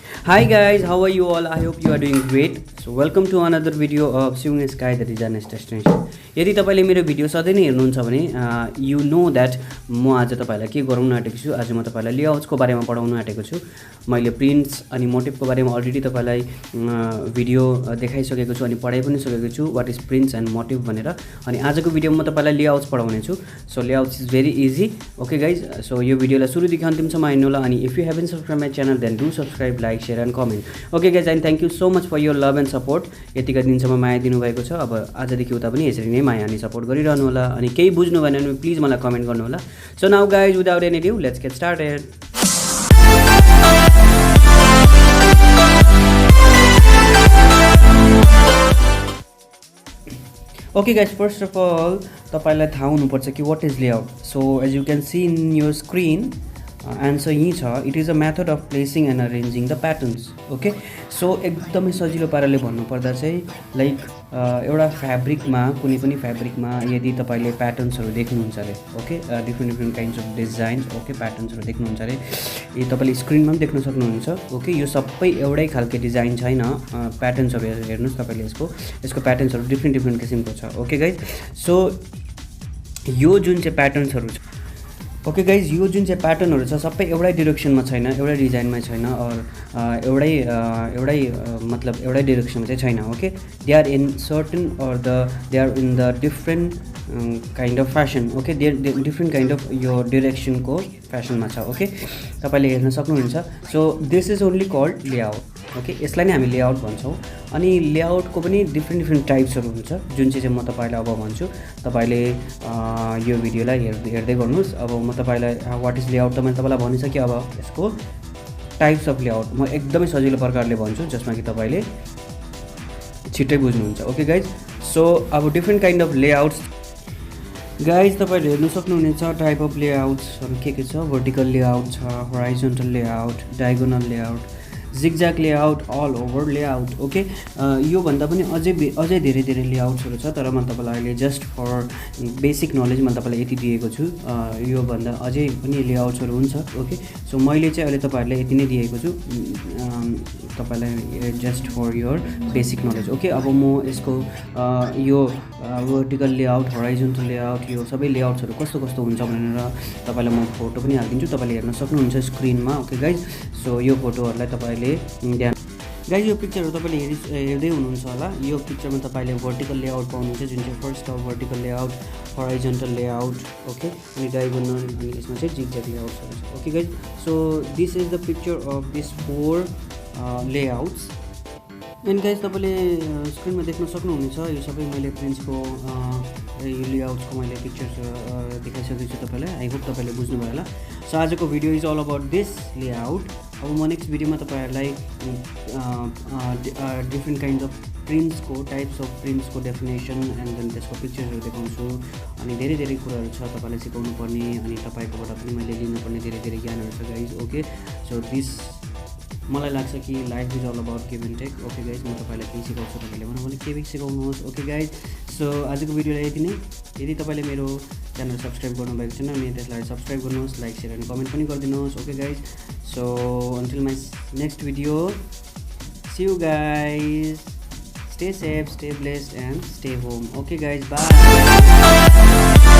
Hi guys, how are you all? I hope you are doing great. So welcome to another video of Sewingsky the Designer's Destination. यदि तपाईले मेरो video सधैँ नै हेर्नुहुन्छ भने you know that म आज तपाईलाई के गराउन आँटेको छु। आज म तपाईलाई लेआउट्सको बारेमा पढाउन आँटेको छु। मैले प्रिन्ट्स अनि मोटिभको बारेमा अलरेडी तपाईलाई भिडियो देखाइसकेको छु अनि पढाइ पनि सकेको छु what is prints and motive भनेर। अनि आजको भिडियोमा म तपाईलाई लेआउट्स पढाउने छु। So layouts is very easy. Okay guys, so यो भिडियोलाई सुरुदेखि अन्तिमसम्म हेर्नु होला अनि if you haven't subscribe my channel then do subscribe, like, share and comment. Okay guys, and thank you so much for your love and support. यतिका दिनसम्म माया दिनुभएको छ, अब आजदेखि उता पनि यसरी नै माया अनि सपोर्ट गरिरहनु होला। अनि केही बुझ्नु भएन भने प्लिज मलाई कमेन्ट गर्नु होला। So now guys, without any due let's get started. Okay guys, first of all तपाईलाई थाहा हुनुपर्छ कि what is layout. So as you can see in your screen, answer यही छ, it is a method of placing and arranging the patterns. Okay, so एकदमै सजिलो पाराले भन्नुपर्दा चाहिँ लाइक एउटा फ्याब्रिकमा, कुनै पनि फ्याब्रिकमा यदि तपाईले प्याटर्न्सहरु देख्नुहुन्छ अरे, okay, different kinds of designs, okay, प्याटर्न्सहरु देख्नुहुन्छ अरे, यो तपाईले स्क्रिनमा पनि देख्न सक्नुहुन्छ। ओके, यो सबै एउटै खालको डिजाइन छैन, प्याटर्न्सहरु हेर्नुस् तपाईले, यसको प्याटर्न्सहरु डिफ्रेन्ट किसिमको छ। ओके गाइज, सो यो जुन चाहिँ प्याटर्न्सहरु छ, ओके गाइज, यो जुन चाहिँ प्याटर्नहरु छ सबै एउटै डिरेक्सनमा छैन, एउटै डिजाइनमा छैन, एउटै डिरेक्सनमा चाहिँ छैन। Okay, they are in certain or they are in the different kind of fashion. Okay, the different kind of यो डिरेक्सनको फ्यासनमा छ। ओके, तपाईले हेर्न सक्नुहुन्छ। So this is only called layout. Okay, यसलाई नै हामी लेआउट भन्छौँ। अनि लेआउटको पनि डिफ्रेन्ट टाइप्सहरु हुन्छ, जुन चाहिँ म तपाईलाई अब भन्छु। तपाईले यो भिडियोलाई हेर्दै गर्नुस्। अब म तपाईलाई व्हाट इज लेआउट त मैले तपाईलाई भनिसकेँ। अब यसको टाइप्स अफ लेआउट म एकदमै सजिलो प्रकारले भन्छु जसमा कि तपाईले छिट्टै बुझ्नुहुन्छ। ओके गाइज, सो अब different kind of layouts guys तपाईले हेर्न सक्नुहुनेछ। टाइप अफ लेआउट्सहरु के छ? भर्टिकल लेआउट छ, horizontal layout, diagonal layout, zigzag layout, all over layout. Okay, यो भन्दा पनि अझै धेरै लेआउट्सहरु छ, तर म तपाईलाई अहिले जस्ट फर बेसिक नलेज म तपाईलाई यति दिएको छु। यो भन्दा अझै पनि लेआउट्सहरु हुन्छ। ओके, सो मैले चाहिँ अहिले तपाईहरुलाई यति नै दिएको छु तपाईलाई just for your basic knowledge. Okay, अब म यसको यो भर्टिकल लेआउट, होराइजोन्टल लेआउट, यो सबै लेआउट्सहरु कस्तो हुन्छ भनेर तपाईलाई म फोटो पनि हाल्दिन्छु, तपाईले हेर्न सक्नुहुन्छ स्क्रिनमा। ओके गाइज, सो यो फोटोहरुलाई तपाईले ध्यान गाइज, यो पिक्चरहरु तपाईले हेर्दै हुनुहुन्छ होला। यो पिक्चरमा तपाईले भर्टिकल लेआउट पाउनुहुन्छ, जुन चाहिँ first of vertical layout, horizontal layout, okay, अनि डायगोनल, अनि यसमा चाहिँ जिगज्याग लेआउट्सहरु छ। Okay guys, so this is the picture of this 4 layouts. And guys, तपाईले स्क्रिनमा देख्न सक्नुहुनेछ यो सबै मैले प्रिन्ट्सको यो लेआउट्सको मैले पिक्चर्स देखाइसकेको छु तपाईलाई। आई होप तपाईले बुझ्नुभयो होला। सो आजको video is all about this layout. अब म नेक्स्ट भिडियोमा तपाईहरुलाई डिफ्रेन्ट काइन्ड्स अफ प्रिन्ट्सको, टाइप्स अफ प्रिन्ट्सको डेफिनेसन एन्ड देन त्यसको पिक्चर्सहरु देखाउँछु। अनि धेरै कुराहरु छ तपाईलाई सिकाउनु पर्ने, अनि तपाईकोबाट पनि मैले लिनुपर्ने धेरै ज्ञानहरु छ गाइज। ओके, सो दिस मलाई लाग्छ कि life is all about give and take. Okay guys, म तपाईलाई केही सिकाउँछु, तपाईले भन्नु भने केही सिकाउनुहोस्। ओके गाइज, सो आजको भिडियोलाई यति नै। यदि तपाईले मेरो च्यानल सब्सक्राइब गर्नुभएको छैन भने त्यसलाई सब्सक्राइब गर्नुहोस्, लाइक, शेयर एन्ड कमेन्ट पनि गरिदिनुहोस्। Okay guys, so until my next video, see you guys, stay safe, stay blessed and stay home. Okay guys, bye.